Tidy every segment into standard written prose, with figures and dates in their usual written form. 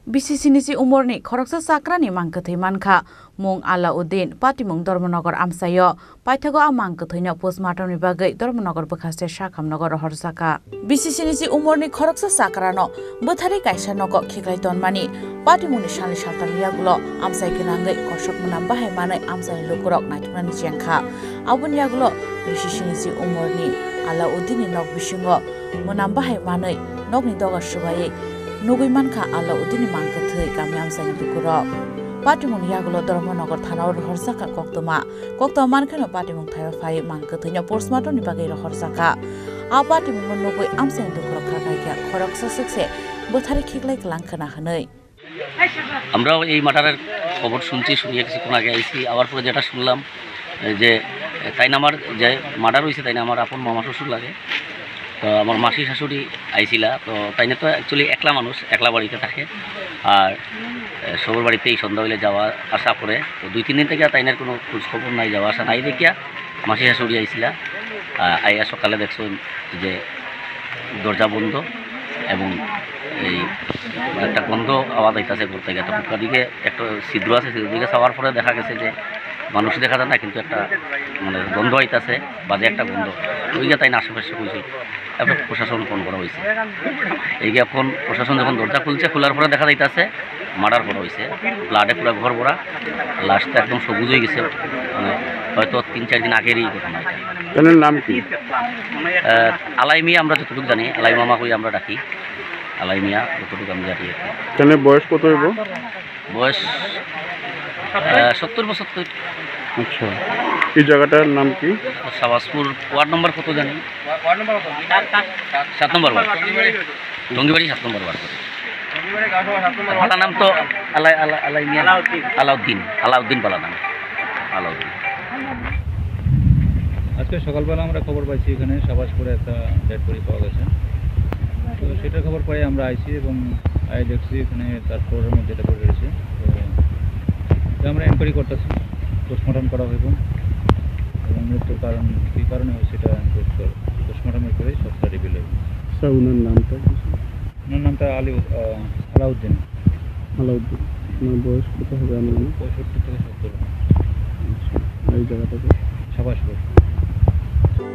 BCC umurni khoroksa sakrani mangkathai mankha mung Alauddin patimung Dharmanagar amsayo paithago a mangkathaina postmortem ni bagai Dharmanagar bokhaste Sakhamnagar horsaka BCC umurni khoroksa sakrano bothari kaisa nogo khiklai tonmani patimungni sali saltaliyagulo amsai kinangai koshok munam bahai manai amsai lokurok naithunani jengkha abuniyagulo BCC umurni Alauddin nok bisingo munam bahai manai nokni doga subai Nugui manka Alauddin mangkathai kamiam sani dukurok patimung yagulo Dharmanagar thana horsaka koktoma mankhano patimung thaifai mangkathai postmortem ni bagai horsaka a patimung nugui amsani dukurok khakaiya khoroksa sukse bothari khiklai klangkhana hanai আমরাও এই মার্ডারের খবর শুনছি শুনিয়ে কিছুক্ষণ আগে আইছি আবার পরে যেটা শুনলাম যে তাই না আমার যে মার্ডার হয়েছে তাই না আমার আপন মামা শ্বশুর লাগে তো আমার মাসি শাশুড়ি আইছিলা তো তাই না তো অ্যাকচুয়ালি একলা মানুষ একলা বাড়িতে থাকে আর সবার বাড়িতেই সন্ধ্যা হইলে যাওয়া আসা করে তো 2-3 দিন থেকে তাইনার কোনো খোঁজ খবর নাই যাওয়া আসা নাই দেখিয়া মাসি শাশুড়ি আইছিলা আইয়া সকালে দেখছো যে দরজা বন্ধ এবং এই একটা গন্ধ আওয়াজ আইতাছে করতে গিয়ে তো দিকে একটা ছিদ্র আছে ছিদ্র দিকে যাওয়ার পরে দেখা গেছে যে মানুষ দেখা যায় না কিন্তু একটা মানে গন্ধ আইতাছে বাজে একটা গন্ধ ওই গিয়ে তাই না আশেপাশে খুলছিল তারপরে প্রশাসন ফোন করা হয়েছে এই গিয়ে ফোন প্রশাসন যখন দরজা খুলছে খোলার পরে দেখা যাইতাছে মার্ডার করা হয়েছে ব্লাডে পুরো ঘর ভরা লাশটা একদম সবুজ হয়ে গেছে মানে হয়তো 3-4 দিন আগেরই ঘটনা এর নাম কি আলাইমিয়া আমরা যতটুকু জানি আলাই মামা কই আমরা ডাকি আলাইমিয়া যতটুকু আমি জানি কেন বয়স কত হইব বয়স 70-75 আচ্ছা এই জায়গাটার নাম কি সাবাসপুর ওয়ার্ড নম্বর কত জানি ওয়ার্ড নম্বর কত 7 নম্বর ওয়ার্ড টঙ্গিবাড়ি 7 নম্বর ওয়ার্ড তার নাম তো আলাইমিয়া আলাউদ্দিন পালা নাম আলাউদ্দিন আজকে সকালবেলা আমরা খবর পাইছি এখানে সাবাসপুরে একটা ডেড বডি পাওয়া গেছে তো সেটার খবর পাই আমরা আইছি এবং দেখছি এখানে তার ফ্লোরের মধ্যে এটা পড়ে রয়েছে তো আমরা এনকোয়ারি করতেছি পোস্টমর্টম করা হইব এবং মৃত্যুর কারণ কী কারণে হয় সেটা পোস্টমর্টমের করে সবটা রিভিল হইব স্যার ওনার নামটা ওনার নামটা আলাউদ্দিন ওনার বয়স কত হবে আমি 65 থেকে 70 এই জায়গাটাতে Sabaspur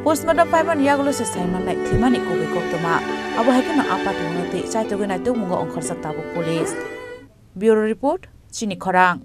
postmortem paiban yagulo se saiman lai thimani kobe koktoma abo haikeno apati munati chaitogena tu mungo onkhar sakta police bureau report chini khorang